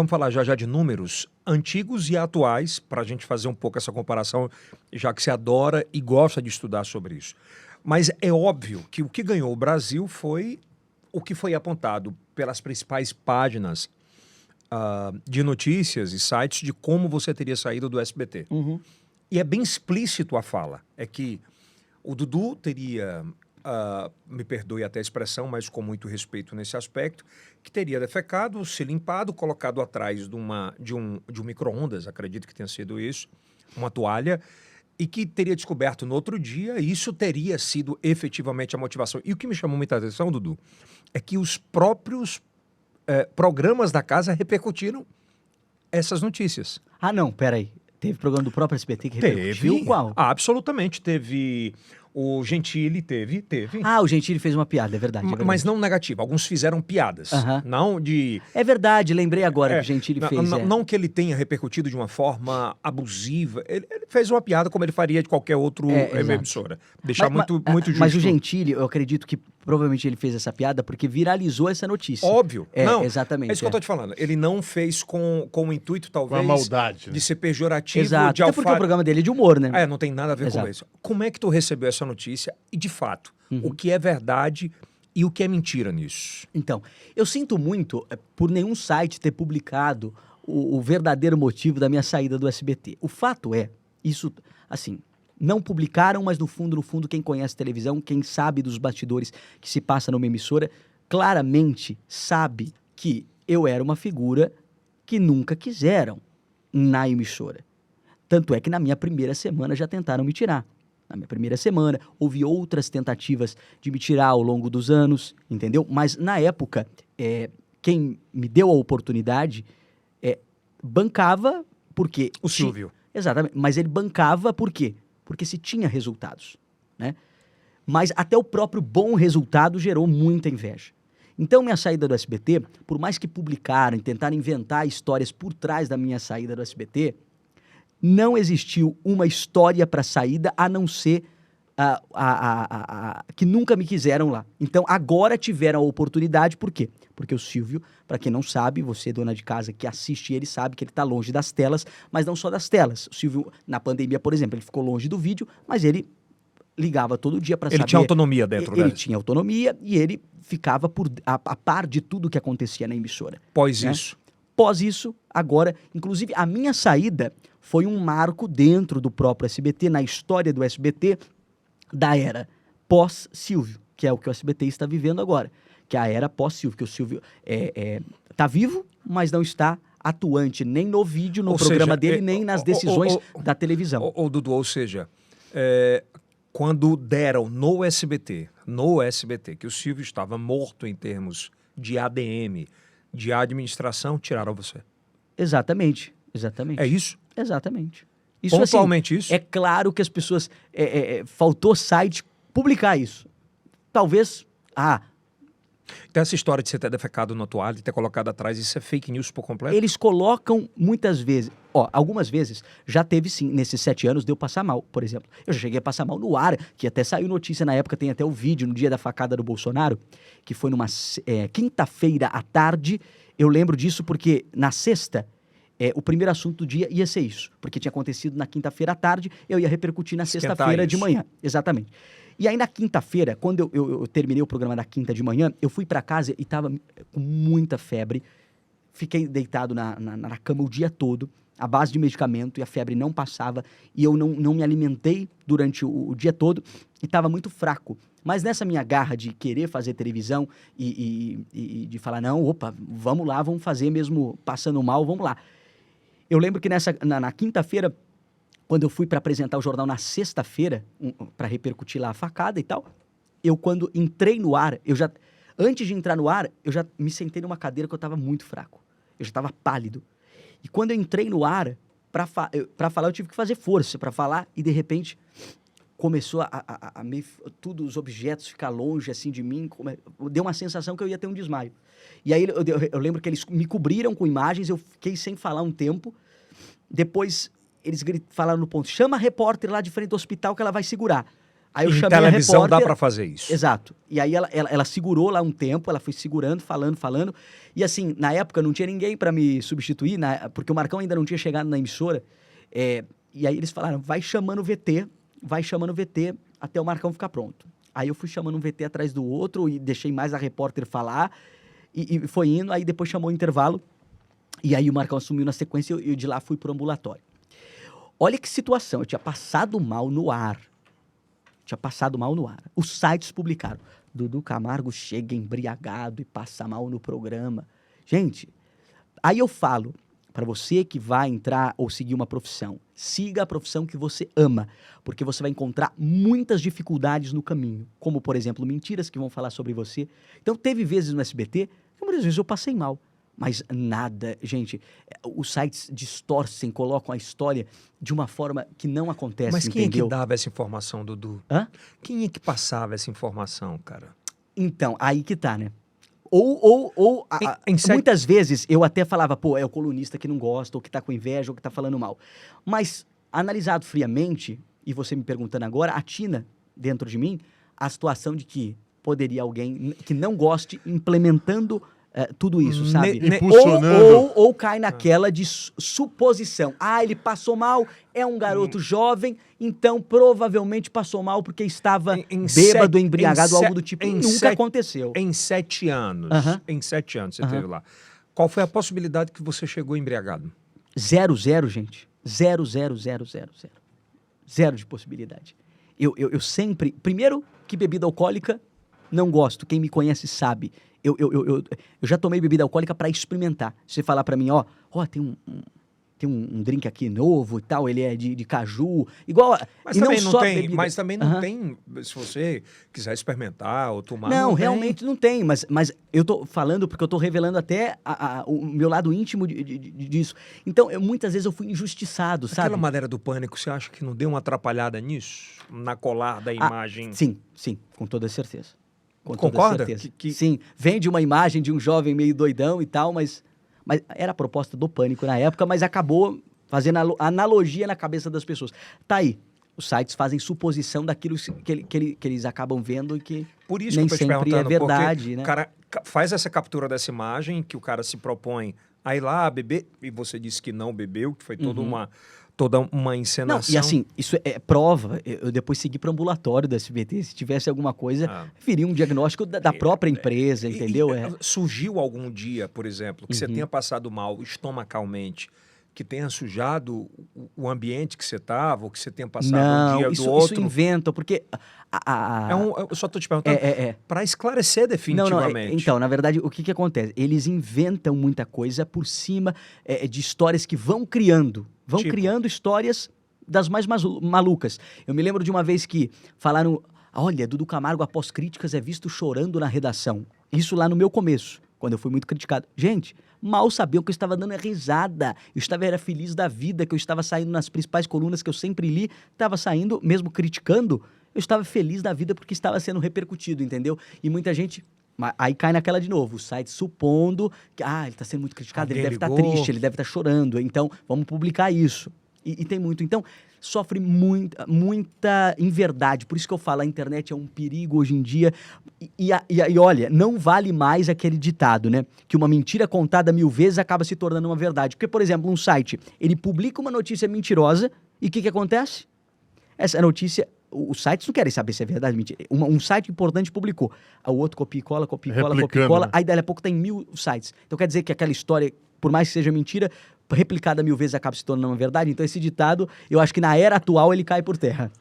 Vamos falar já já de números antigos e atuais, para a gente fazer um pouco essa comparação, já que você adora e gosta de estudar sobre isso. Mas é óbvio que o que ganhou o Brasil foi o que foi apontado pelas principais páginas de notícias e sites de como você teria saído do SBT. E é bem explícito a fala. É que o Dudu teria, me perdoe até a expressão, mas com muito respeito nesse aspecto, que teria defecado, se limpado, colocado atrás de um micro-ondas, acredito que tenha sido isso, uma toalha, e que teria descoberto no outro dia, e isso teria sido efetivamente a motivação. E o que me chamou muita atenção, Dudu, é que os próprios programas da casa repercutiram essas notícias. Ah, não, peraí. Teve programa do próprio SBT que repercutiu? Teve. Qual? Absolutamente. Teve. O Gentili teve. Ah, o Gentili fez uma piada, é verdade. Mas não negativa. Alguns fizeram piadas. Não de... É verdade, lembrei agora que o Gentili fez. Não que ele tenha repercutido de uma forma abusiva. Ele fez uma piada como ele faria de qualquer outro emissora. Deixar muito justo. Mas o Gentili, eu acredito que provavelmente ele fez essa piada porque viralizou essa notícia. Óbvio. Não, exatamente. É isso que eu tô te falando. Ele não fez com o intuito, talvez... Com a maldade. De ser pejorativo. Exato. De Até porque o programa dele é de humor, né? Não tem nada a ver com isso. Como é que tu recebeu essa notícia e, de fato, o que é verdade e o que é mentira nisso? Então, eu sinto muito por nenhum site ter publicado o verdadeiro motivo da minha saída do SBT. O fato é, isso, assim, não publicaram, mas no fundo, quem conhece televisão, quem sabe dos bastidores que se passa numa emissora, claramente sabe que eu era uma figura que nunca quiseram na emissora. Tanto é que na minha primeira semana já tentaram me tirar. Na minha primeira semana, houve outras tentativas de me tirar ao longo dos anos, entendeu? Mas, na época, quem me deu a oportunidade bancava porque... O Silvio. Exatamente. Mas ele bancava por quê? Porque se tinha resultados, né? Mas até o próprio bom resultado gerou muita inveja. Então, minha saída do SBT, por mais que publicaram, tentaram inventar histórias por trás da minha saída do SBT... não existiu uma história para saída a não ser que nunca me quiseram lá. Então, agora tiveram a oportunidade, por quê? Porque o Silvio, para quem não sabe, você, dona de casa que assiste ele, sabe que ele está longe das telas, mas não só das telas. O Silvio, na pandemia, por exemplo, ele ficou longe do vídeo, mas ele ligava todo dia para saber... Ele tinha autonomia dentro, né? Ele tinha autonomia e ele ficava a par de tudo que acontecia na emissora. Pós isso. Pós isso, agora, inclusive, a minha saída foi um marco dentro do próprio SBT, na história do SBT, da era pós-Silvio, que é o que o SBT está vivendo agora, que é a era pós-Silvio, que o Silvio está vivo, mas não está atuante nem no vídeo, no programa dele, nem nas decisões da televisão. Dudu, ou seja, quando deram no SBT, que o Silvio estava morto em termos de ADM, de administração, tiraram você. Exatamente. É isso? Exatamente. Isso, pontualmente assim, isso? É claro que as pessoas... faltou site publicar isso. Talvez... Então essa história de você ter defecado na toalha e ter colocado atrás, isso é fake news por completo? Eles colocam muitas vezes... algumas vezes já teve sim, nesses 7 anos, de eu passar mal, por exemplo. Eu já cheguei a passar mal no ar, que até saiu notícia na época, tem até o vídeo no dia da facada do Bolsonaro, que foi numa quinta-feira à tarde. Eu lembro disso porque na sexta... o primeiro assunto do dia ia ser isso, porque tinha acontecido na quinta-feira à tarde, eu ia repercutir na sexta-feira de manhã. Exatamente. E aí na quinta-feira, quando eu terminei o programa da quinta de manhã, eu fui para casa e estava com muita febre, fiquei deitado na cama o dia todo, à base de medicamento, e a febre não passava, e eu não me alimentei durante o dia todo, e estava muito fraco. Mas nessa minha garra de querer fazer televisão e de falar, não, vamos lá, vamos fazer mesmo passando mal, vamos lá. Eu lembro que na quinta-feira, quando eu fui para apresentar o jornal na sexta-feira, para repercutir lá a facada e tal, quando entrei no ar, antes de entrar no ar, eu já me sentei numa cadeira que eu estava muito fraco. Eu já estava pálido. E quando eu entrei no ar, para falar, eu tive que fazer força para falar, e de repente começou tudo, os objetos ficar longe assim de mim, deu uma sensação que eu ia ter um desmaio. E aí eu lembro que eles me cobriram com imagens, eu fiquei sem falar um tempo. Depois eles falaram no ponto, chama a repórter lá de frente do hospital que ela vai segurar. Aí eu Em chamei a televisão dá repórter. pra fazer isso. Exato. E aí ela segurou lá um tempo, ela foi segurando, falando. E assim, na época não tinha ninguém para me substituir, porque o Marcão ainda não tinha chegado na emissora. E aí eles falaram, vai chamando o VT até o Marcão ficar pronto. Aí eu fui chamando um VT atrás do outro e deixei mais a repórter falar. E foi indo, aí depois chamou o intervalo. E aí o Marcão assumiu na sequência e eu de lá fui pro ambulatório. Olha que situação, eu tinha passado mal no ar. Os sites publicaram. Dudu Camargo chega embriagado e passa mal no programa. Gente, aí eu falo para você que vai entrar ou seguir uma profissão, siga a profissão que você ama, porque você vai encontrar muitas dificuldades no caminho, como, por exemplo, mentiras que vão falar sobre você. Então, teve vezes no SBT que muitas vezes eu passei mal. Mas nada, gente, os sites distorcem, colocam a história de uma forma que não acontece, Mas quem entendeu? é que dava essa informação, Dudu? Hã? Quem é que passava essa informação, cara? Então, aí que tá, né? Ou muitas vezes eu até falava, pô, é o colunista que não gosta, ou que tá com inveja, ou que tá falando mal. Mas, analisado friamente, e você me perguntando agora, atina dentro de mim a situação de que poderia alguém que não goste implementando tudo isso, sabe? Impulsionando. Ou cai naquela de suposição. Ah, ele passou mal, é um garoto jovem, então provavelmente passou mal porque estava bêbado, embriagado, algo do tipo. Nunca aconteceu. Em 7 anos, em 7 anos você teve lá. Qual foi a possibilidade que você chegou embriagado? 0, gente. 0. Zero de possibilidade. Eu sempre... Primeiro, que bebida alcoólica, não gosto. Quem me conhece sabe. Eu já tomei bebida alcoólica para experimentar. Você falar para mim, tem um drink aqui novo e tal, ele é de caju, igual... Mas e também não não só tem, bebida. mas também não tem, se você quiser experimentar ou tomar... Não, tem. realmente não tem, mas eu tô falando porque eu tô revelando até o meu lado íntimo disso. Então, muitas vezes eu fui injustiçado, sabe? Aquela maneira do pânico, você acha que não deu uma atrapalhada nisso? Na colar da imagem? Sim, com toda certeza. Com Concorda? toda certeza. Sim, vende uma imagem de um jovem meio doidão e tal, mas era a proposta do pânico na época, mas acabou fazendo analogia na cabeça das pessoas. Tá aí. Os sites fazem suposição daquilo que eles acabam vendo e que Por isso nem que eu tô te sempre é perguntando, verdade, porque né? o cara faz essa captura dessa imagem, que o cara se propõe a ir lá beber, e você disse que não bebeu, que foi toda uma encenação. Não, e assim, isso é prova. Eu depois segui para o ambulatório da SBT. Se tivesse alguma coisa, viria um diagnóstico da própria empresa, entendeu? Surgiu algum dia, por exemplo, que você tenha passado mal estomacalmente, que tenha sujado o ambiente que você estava, ou que você tenha passado um dia do outro? Isso inventa, porque... eu só estou te perguntando para esclarecer definitivamente. Então, na verdade, o que acontece? Eles inventam muita coisa por cima de histórias que vão criando. Criando histórias das mais malucas. Eu me lembro de uma vez que falaram, olha, Dudu Camargo, após críticas, é visto chorando na redação. Isso lá no meu começo, quando eu fui muito criticado. Gente, mal sabiam que eu estava dando risada. Era feliz da vida, que eu estava saindo nas principais colunas que eu sempre li. Estava saindo, mesmo criticando, eu estava feliz da vida porque estava sendo repercutido, entendeu? E muita gente... Aí cai naquela de novo, o site supondo que ele está sendo muito criticado, ele deve estar triste, ele deve estar chorando, então vamos publicar isso. E tem muito. Então, sofre muita inverdade. Por isso que eu falo, a internet é um perigo hoje em dia. E olha, não vale mais aquele ditado, né? Que uma mentira contada 1000 vezes acaba se tornando uma verdade. Porque, por exemplo, um site, ele publica uma notícia mentirosa e o que acontece? Essa notícia... Os sites não querem saber se é verdade ou mentira. Um site importante publicou. O outro copia e cola, Replicando, né? Aí dali a pouco tem 1000 sites. Então quer dizer que aquela história, por mais que seja mentira, replicada 1000 vezes acaba se tornando uma verdade. Então esse ditado, eu acho que na era atual ele cai por terra.